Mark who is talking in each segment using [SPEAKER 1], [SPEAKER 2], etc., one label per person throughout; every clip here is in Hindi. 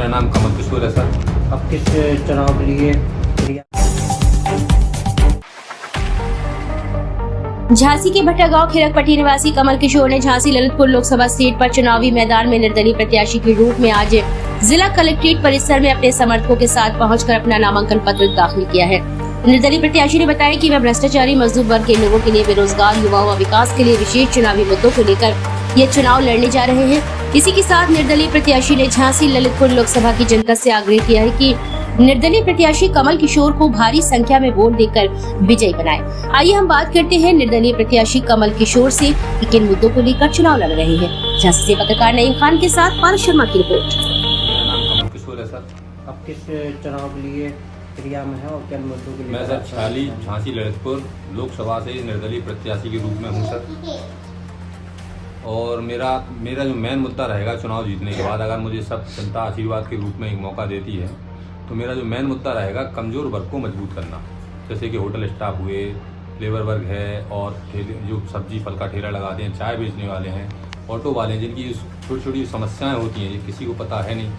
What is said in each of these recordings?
[SPEAKER 1] मेरा नाम कमल किशोर है सर।
[SPEAKER 2] अब किस चुनाव के लिए
[SPEAKER 3] झांसी के भट्टा गांव खिरकपट्टी निवासी कमल किशोर ने झांसी ललितपुर लोकसभा सीट पर चुनावी मैदान में निर्दलीय प्रत्याशी के रूप में आज जिला कलेक्ट्रेट परिसर में अपने समर्थकों के साथ पहुंचकर अपना नामांकन पत्र दाखिल किया है। निर्दलीय प्रत्याशी ने बताया कि वह भ्रष्टाचारी मजदूर वर्ग के लोगों के लिए, बेरोजगार युवाओं व विकास के लिए विशेष चुनावी मुद्दों को लेकर ये चुनाव लड़ने जा रहे हैं। इसी के साथ निर्दलीय प्रत्याशी ने झांसी ललितपुर लोकसभा की जनता से आग्रह किया है कि निर्दलीय प्रत्याशी कमल किशोर को भारी संख्या में वोट देकर विजयी बनाए। आइए हम बात करते हैं निर्दलीय प्रत्याशी कमल किशोर से कि किन मुद्दों को लेकर चुनाव लड़ रहे हैं। झांसी से पत्रकार नईम खान के साथ पारस शर्मा की रिपोर्ट।
[SPEAKER 1] मेरा नाम कमल किशोर है सर।
[SPEAKER 2] अब किस चुनाव के लिए क्रिया में है और किन मुद्दों के लिए?
[SPEAKER 1] मैं सर झांसी ललितपुर लोकसभा से निर्दलीय प्रत्याशी के रूप में हूँ सर। और मेरा जो मेन मुद्दा रहेगा चुनाव जीतने के बाद, अगर मुझे सब जनता आशीर्वाद के रूप में एक मौका देती है, तो मेरा जो मेन मुद्दा रहेगा कमज़ोर वर्ग को मजबूत करना। जैसे कि होटल स्टाफ हुए, लेबर वर्ग है, और जो सब्जी फल का ठेला लगाते हैं, चाय बेचने वाले हैं, ऑटो वाले हैं, जिनकी छोटी छोटी समस्याएं होती हैं, ये किसी को पता है नहीं,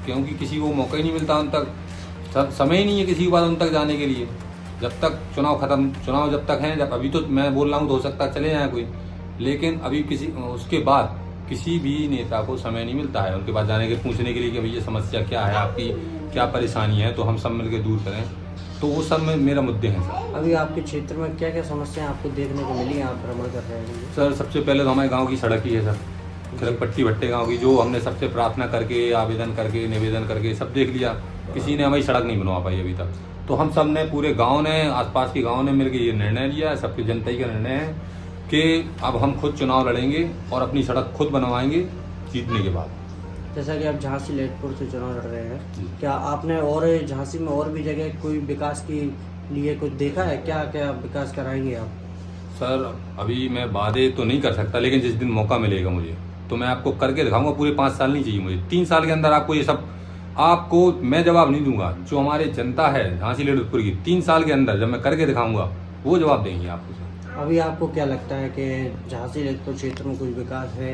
[SPEAKER 1] क्योंकि किसी को मौका ही नहीं मिलता, उन तक समय ही नहीं है किसी के पास उन तक जाने के लिए। जब तक चुनाव जब तक हैं, जब अभी तो मैं बोल रहा हूँ तो हो सकता है चले जाए कोई, लेकिन अभी उसके बाद किसी भी नेता को समय नहीं मिलता है उनके पास जाने के, पूछने के लिए कि भाई ये समस्या क्या है, आपकी क्या परेशानी है, तो हम सब मिलकर दूर करें। तो वो सब में मेरा मुद्दे हैं सर।
[SPEAKER 2] अभी आपके क्षेत्र में क्या क्या समस्याएं आपको देखने को मिली, आप भ्रमण कर रहे हैं?
[SPEAKER 1] सर सबसे पहले तो हमारे गांव की सड़क ही है सर, खिरकपट्टी भट्टे गांव की, जो हमने सबसे प्रार्थना करके, आवेदन करके, निवेदन करके सब देख लिया, किसी ने हमारी सड़क नहीं बनवा पाई अभी तक। तो हम सब ने, पूरे गाँव ने, आसपास के गाँव ने मिलकर ये निर्णय लिया है, सबकी जनता ही का निर्णय है कि अब हम खुद चुनाव लड़ेंगे और अपनी सड़क खुद बनवाएंगे जीतने के बाद।
[SPEAKER 2] जैसा कि आप झांसी ललितपुर से चुनाव लड़ रहे हैं, क्या आपने और झांसी में और भी जगह कोई विकास के लिए कुछ देखा है? क्या क्या विकास कराएंगे आप?
[SPEAKER 1] सर अभी मैं वादे तो नहीं कर सकता, लेकिन जिस दिन मौका मिलेगा मुझे तो मैं आपको करके दिखाऊंगा। पूरे 5 साल नहीं चाहिए मुझे, 3 साल के अंदर आपको ये सब, आपको मैं जवाब नहीं दूंगा। जो हमारे जनता है झांसी ललितपुर की, 3 साल के अंदर जब मैं करके दिखाऊंगा वो जवाब देंगे आपको।
[SPEAKER 2] अभी आपको क्या लगता है कि झांसी ललितपुर क्षेत्र में कोई विकास है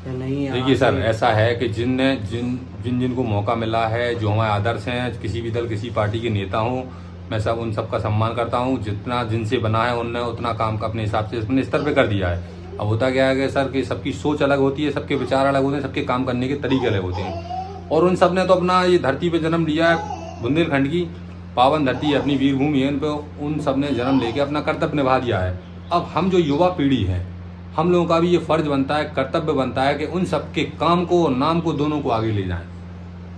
[SPEAKER 2] या नहीं?
[SPEAKER 1] देखिए सर, ऐसा है कि जिनको मौका मिला है, जो हमारे आदर्श हैं, किसी भी दल किसी पार्टी के नेता हों, मैं सब उन सबका सम्मान करता हूं। जितना जिनसे बना है उनने उतना काम का अपने हिसाब से अपने स्तर पे कर दिया है। अब होता क्या है कि सर कि सबकी सोच अलग होती है, सबके विचार अलग होते हैं, सबके काम करने के तरीके अलग होते हैं। और उन सब ने तो अपना ये धरती पे जन्म लिया है, बुंदेलखंड की पावन धरती है, अपनी वीरभूमि है, इन पर उन सब ने जन्म लेके अपना कर्तव्य निभा दिया है। अब हम जो युवा पीढ़ी है, हम लोगों का भी ये फर्ज बनता है, कर्तव्य बनता है कि उन सबके काम को और नाम को दोनों को आगे ले जाएं,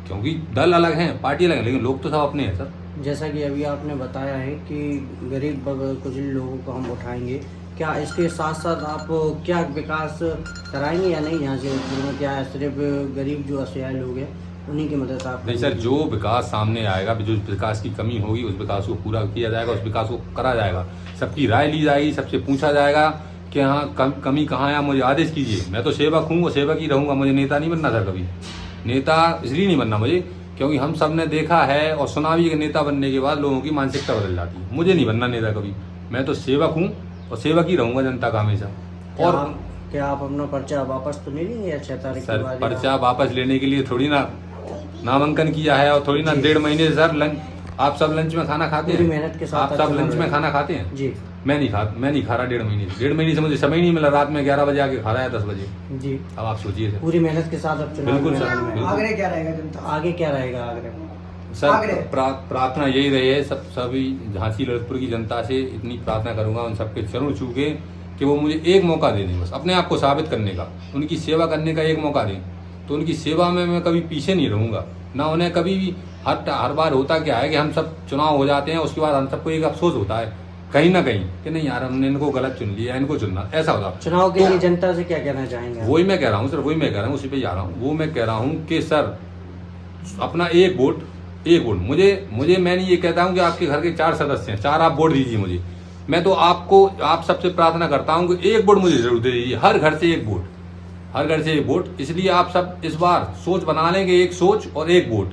[SPEAKER 1] क्योंकि दल अलग हैं, पार्टी अलग है, लेकिन लोग तो सब अपने हैं सर। जैसा
[SPEAKER 2] कि अभी आपने बताया है कि गरीब कुछ लोगों को हम उठाएंगे, क्या इसके साथ साथ आप क्या विकास कराएंगे या नहीं? यहाँ से क्या सिर्फ गरीब जो असहाय लोग हैं उन्हीं की मदद आप?
[SPEAKER 1] नहीं सर, जो विकास सामने आएगा, जो विकास की कमी होगी उस विकास को पूरा किया जाएगा, उस विकास को करा जाएगा, सबकी राय ली जाएगी, सबसे पूछा जाएगा कि हाँ कमी कहाँ है, मुझे आदेश कीजिए। मैं तो सेवक हूँ, वो सेवक ही रहूँगा, मुझे नेता नहीं बनना था कभी। नेता इसलिए नहीं बनना मुझे क्योंकि हम सब ने देखा है और सुना भी कि नेता बनने के बाद लोगों की मानसिकता बदल जाती है। मुझे नहीं बनना नेता कभी, मैं तो सेवक हूँ और सेवक ही रहूँगा जनता का हमेशा। और
[SPEAKER 2] क्या आप अपना पर्चा वापस तो नहीं लेंगे 6 तारीख
[SPEAKER 1] के बाद? पर्चा वापस लेने के लिए थोड़ी ना नामांकन किया है और थोड़ी ना 1.5 महीने से सर आप सब लंच में खाना खाते हैं,
[SPEAKER 2] मेहनत के साथ
[SPEAKER 1] आप सब लंच में खाना खाते हैं
[SPEAKER 2] जी।
[SPEAKER 1] मैं नहीं खा रहा 1.5 महीने से मुझे समय नहीं मिला। रात में 11 बजे आके खा रहा है 10 बजे जी। अब आप सोचिए सर,
[SPEAKER 2] पूरी मेहनत के साथ अब
[SPEAKER 1] बिल्कुल सर।
[SPEAKER 2] आगे क्या रहेगा जनता? आगे क्या रहेगा
[SPEAKER 1] सर? प्रार्थना यही रही है सभी झांसी ललितपुर की जनता से, इतनी प्रार्थना करूंगा उन सबके चरण छू के कि वो मुझे एक मौका दे दें, बस अपने आप को साबित करने का, उनकी सेवा करने का एक मौका दें। तो उनकी सेवा में मैं कभी पीछे नहीं रहूंगा, ना उन्हें कभी भी। हर बार होता क्या है कि हम सब चुनाव हो जाते हैं, उसके बाद हम सबको एक अफसोस होता है कहीं ना कहीं कि नहीं यार हमने इनको गलत चुन लिया, इनको चुनना, ऐसा होता है।
[SPEAKER 2] चुनाव के लिए जनता से क्या कहना चाहेंगे?
[SPEAKER 1] वही मैं कह रहा हूँ सर, वही मैं कह रहा हूँ, उसी पे जा रहा हूँ। वो मैं कह रहा हूँ कि सर अपना एक वोट मुझे मैं नहीं ये कहता हूँ कि आपके घर के 4 सदस्य हैं, 4 आप वोट दीजिए मुझे। मैं तो आप सबसे प्रार्थना करता हूँ कि एक वोट मुझे जरूर दे दीजिए, हर घर से एक वोट। इसलिए आप सब इस बार सोच बना लेंगे, एक सोच और एक वोट।